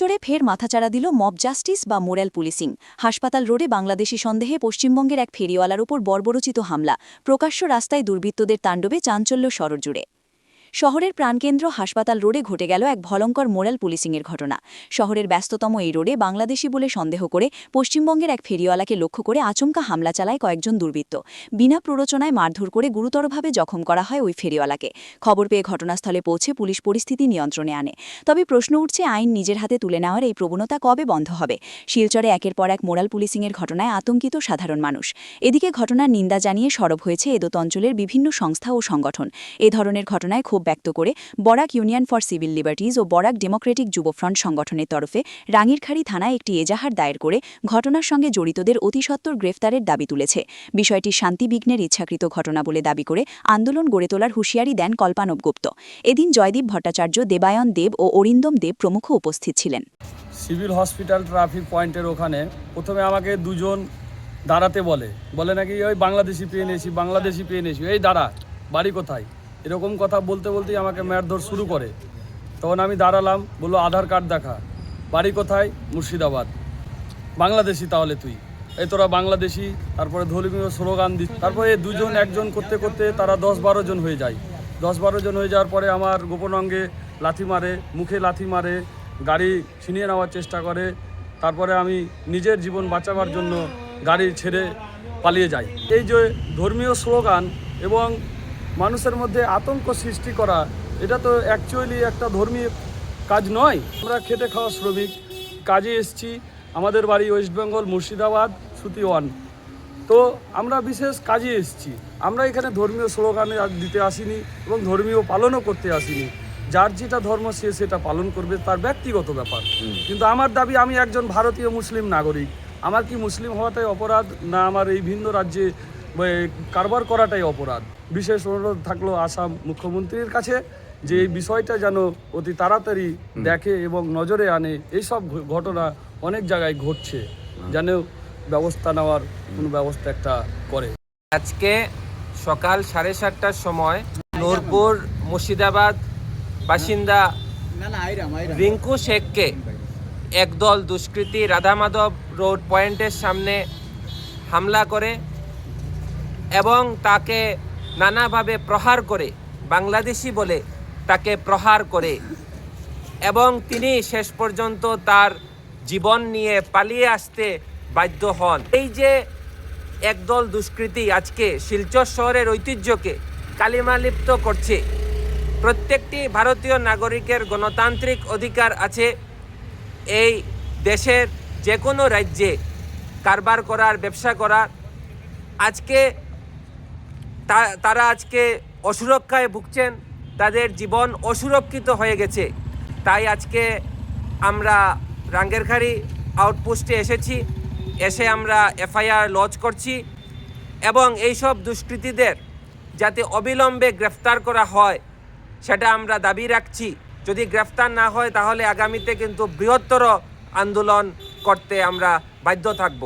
শিলচরে ফের মাথাচাড়া দিল mob justice বা মোরাল পুলিশিং। হাসপাতাল রোডে বাংলাদেশি সন্দেহে পশ্চিমবঙ্গের এক ফেরিওয়ালার উপর বর্বরোচিত হামলা, প্রকাশ্য রাস্তায় দুর্বৃত্তদের তাণ্ডবে চাঞ্চল্য শহরজুড়ে। শহরের প্রাণকেন্দ্র হাসপাতাল রোডে ঘটে গেল এক ভয়ঙ্কর মোরাল পুলিশিংয়ের ঘটনা। শহরের ব্যস্ততম এই রোডে বাংলাদেশি বলে সন্দেহ করে পশ্চিমবঙ্গের এক ফেরিওয়ালাকে লক্ষ্য করে আচমকা হামলা চালায় কয়েকজন দুর্বৃত্ত। বিনা প্ররোচনায় মারধর করে গুরুতরভাবে জখম করা হয় ওই ফেরিওয়ালাকে। খবর পেয়ে ঘটনাস্থলে পৌঁছে পুলিশ পরিস্থিতি নিয়ন্ত্রণে আনে। তবে প্রশ্ন উঠছে, আইন নিজের হাতে তুলে নেওয়ার এই প্রবণতা কবে বন্ধ হবে? শিলচরে একের পর এক মোরাল পুলিশিংয়ের ঘটনায় আতঙ্কিত সাধারণ মানুষ। এদিকে ঘটনার নিন্দা জানিয়ে সরব হয়েছে এদোত অঞ্চলের বিভিন্ন সংস্থা ও সংগঠন। এ ধরনের ঘটনায় ক্ষোভ ব্যক্ত করে Barak union for civil liberties ও বরাক ডেমোক্রেটিক যুবফ্রন্ট সংগঠনের তরফে রাঙ্গিরখাড়ি থানায় একটি এজাহার দায়ের করে ঘটনার সঙ্গে জড়িতদের অতিসত্বর গ্রেফতারের দাবি তুলেছে। বিষয়টি শান্তিবিঘ্নের ইচ্ছাকৃত ঘটনা বলে দাবি করে আন্দোলন গড়ে তোলার হুঁশিয়ারি দেন কল্পানব গুপ্ত। এদিন জয়দীপ ভট্টাচার্য, দেবায়ন দেব ও অরিন্দম দেব প্রমুখ উপস্থিত ছিলেন। সিভিল হসপিটাল ট্রাফিক পয়েন্টের ওখানে প্রথমে আমাকে দুজন দাঁড়াতে বলে নাকি ওই বাংলাদেশি পেয়ে নিয়েছি, এই দাঁড়া, বাড়ি কোথায়, এরকম কথা বলতে বলতেই আমাকে মারধর শুরু করে। তখন আমি দাঁড়ালাম, বললো আধার কার্ড দেখা, বাড়ি কোথায়, মুর্শিদাবাদ, বাংলাদেশি তাহলে তুই, এই তোরা বাংলাদেশি। তারপরে ধর্মীয় স্লোগান দিচ্ছে। তারপরে দুজন একজন করতে করতে তারা 10-12 জন হয়ে যায়। 10-12 জন হয়ে যাওয়ার পরে আমার গোপন অঙ্গে লাথি মারে, মুখে লাথি মারে, গাড়ি ছিনিয়ে নেওয়ার চেষ্টা করে। তারপরে আমি নিজের জীবন বাঁচাবার জন্য গাড়ি ছেড়ে পালিয়ে যাই। এই যে ধর্মীয় স্লোগান এবং মানুষের মধ্যে আতঙ্ক সৃষ্টি করা, এটা তো অ্যাকচুয়ালি একটা ধর্মীয় কাজ নয়। আমরা খেটে খাওয়া শ্রমিক, কাজে এসছি, আমাদের বাড়ি ওয়েস্ট বেঙ্গল মুর্শিদাবাদ সুতি 1। তো আমরা বিশেষ কাজে এসছি, আমরা এখানে ধর্মীয় স্লোগানে দিতে আসিনি এবং ধর্মীয় পালনও করতে আসিনি। যার যেটা ধর্ম সে সেটা পালন করবে, তার ব্যক্তিগত ব্যাপার। কিন্তু আমার দাবি, আমি একজন ভারতীয় মুসলিম নাগরিক। আমার কি মুসলিম হওয়াটাই অপরাধ, না আমার এই ভিন্ন রাজ্যে কারবার করাটাই অপরাধ? বিশেষ অনুরোধ থাকলো আসাম মুখ্যমন্ত্রীর কাছে যে এই বিষয়টা যেন অতি তাড়াতাড়ি দেখে এবং নজরে আনে। এইসব ঘটনা অনেক জায়গায় ঘটছে, যেন ব্যবস্থা নেওয়ার কোনো ব্যবস্থা একটা করে। আজকে সকাল 7:30টার সময় নূরপুর মুর্শিদাবাদ বাসিন্দা রিঙ্কু শেখকে একদল দুষ্কৃতী রাধামাধব রোড পয়েন্টের সামনে হামলা করে এবং তাকে নানাভাবে প্রহার করে, বাংলাদেশি বলে তাকে প্রহার করে এবং তিনি শেষ পর্যন্ত তার জীবন নিয়ে পালিয়ে আসতে বাধ্য হন। এই যে একদল দুষ্কৃতী আজকে শিলচর শহরের ঐতিহ্যকে কালিমালিপ্ত করছে। প্রত্যেকটি ভারতীয় নাগরিকের গণতান্ত্রিক অধিকার আছে এই দেশের যে কোনো রাজ্যে কারবার করার, ব্যবসা করার। আজকে তারা আজকে অসুরক্ষায় ভুগছেন, তাদের জীবন অসুরক্ষিত হয়ে গেছে। তাই আজকে আমরা রাঙ্গিরখাড়ি আউটপোস্টে এসে আমরা এফআইআর লজ করছি এবং এইসব দুষ্কৃতীদের যাতে অবিলম্বে গ্রেফতার করা হয় সেটা আমরা দাবি রাখছি। যদি গ্রেফতার না হয় তাহলে আগামীতে কিন্তু বৃহত্তর আন্দোলন করতে আমরা বাধ্য থাকব।